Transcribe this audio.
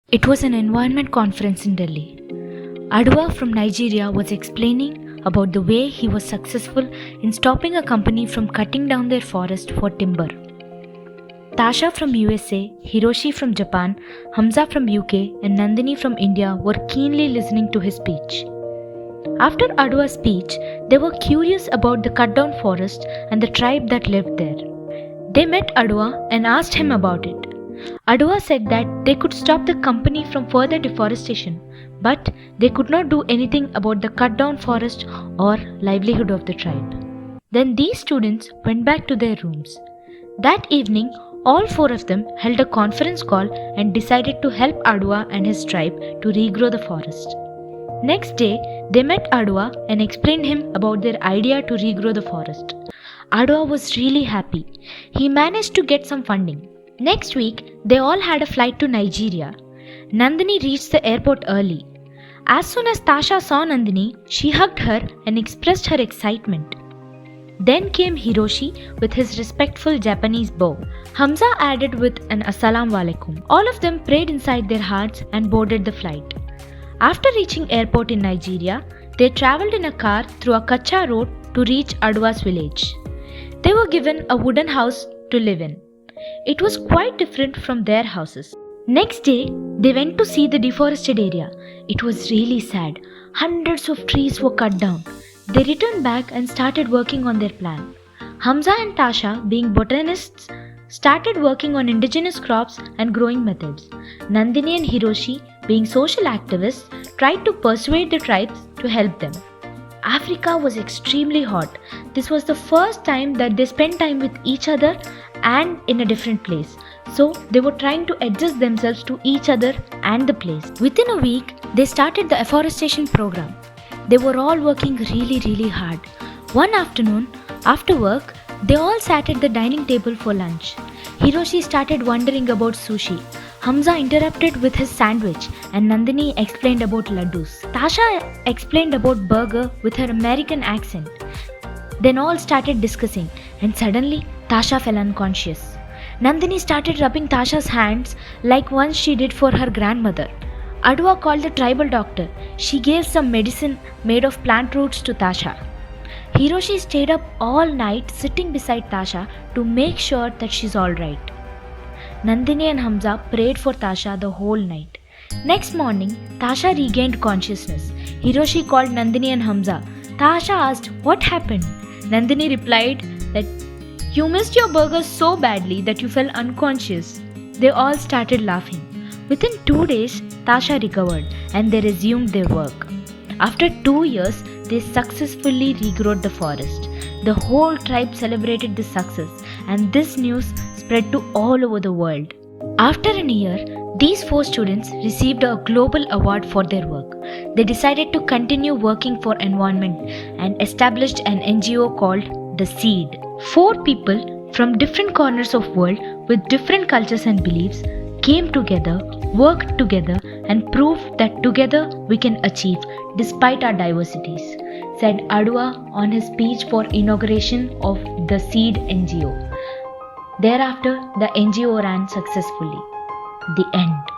It was an environment conference in Delhi. Adwa from Nigeria was explaining about the way he was successful in stopping a company from cutting down their forest for timber. Tasha from USA, Hiroshi from Japan, Hamza from UK and Nandini from India were keenly listening to his speech. After Adwa's speech, they were curious about the cut down forest and the tribe that lived there. They met Adwa and asked him about it. Adwa said that they could stop the company from further deforestation, but they could not do anything about the cut down forest or livelihood of the tribe. Then these students went back to their rooms. That evening, all four of them held a conference call and decided to help Adwa and his tribe to regrow the forest. Next day, they met Adwa and explained him about their idea to regrow the forest. Adwa was really happy. He managed to get some funding. Next week, they all had a flight to Nigeria. Nandini reached the airport early. As soon as Tasha saw Nandini, she hugged her and expressed her excitement. Then came Hiroshi with his respectful Japanese bow. Hamza added with an Assalamu alaikum. All of them prayed inside their hearts and boarded the flight. After reaching airport in Nigeria, they travelled in a car through a Kacha road to reach Adwa's village. They were given a wooden house to live in. It was quite different from their houses. Next day, they went to see the deforested area. It was really sad. Hundreds of trees were cut down. They returned back and started working on their plan. Hamza and Tasha, being botanists, started working on indigenous crops and growing methods. Nandini and Hiroshi, being social activists, tried to persuade the tribes to help them. Africa was extremely hot. This was the first time that they spent time with each other and in a different place. So they were trying to adjust themselves to each other and the place. Within a week, they started the afforestation program. They were all working really hard. One afternoon, after work, they all sat at the dining table for lunch. Hiroshi started wondering about sushi. Hamza interrupted with his sandwich and Nandini explained about laddus. Tasha explained about burger with her American accent. Then all started discussing and suddenly Tasha fell unconscious. Nandini started rubbing Tasha's hands like once she did for her grandmother. Adwa called the tribal doctor. She gave some medicine made of plant roots to Tasha. Hiroshi stayed up all night sitting beside Tasha to make sure that she's alright. Nandini and Hamza prayed for Tasha the whole night. Next morning, Tasha regained consciousness. Hiroshi called Nandini and Hamza. Tasha asked, "What happened?" Nandini replied that, "You missed your burger so badly that you fell unconscious." They all started laughing. Within 2 days, Tasha recovered and they resumed their work. After 2 years, they successfully regrowed the forest. The whole tribe celebrated this success and this news spread to all over the world. After a year, these 4 students received a global award for their work. They decided to continue working for environment and established an NGO called The Seed. 4 people from different corners of world with different cultures and beliefs came together, worked together and proved that together we can achieve despite our diversities, said Adwa on his speech for inauguration of the Seed NGO. Thereafter, the NGO ran successfully. The end.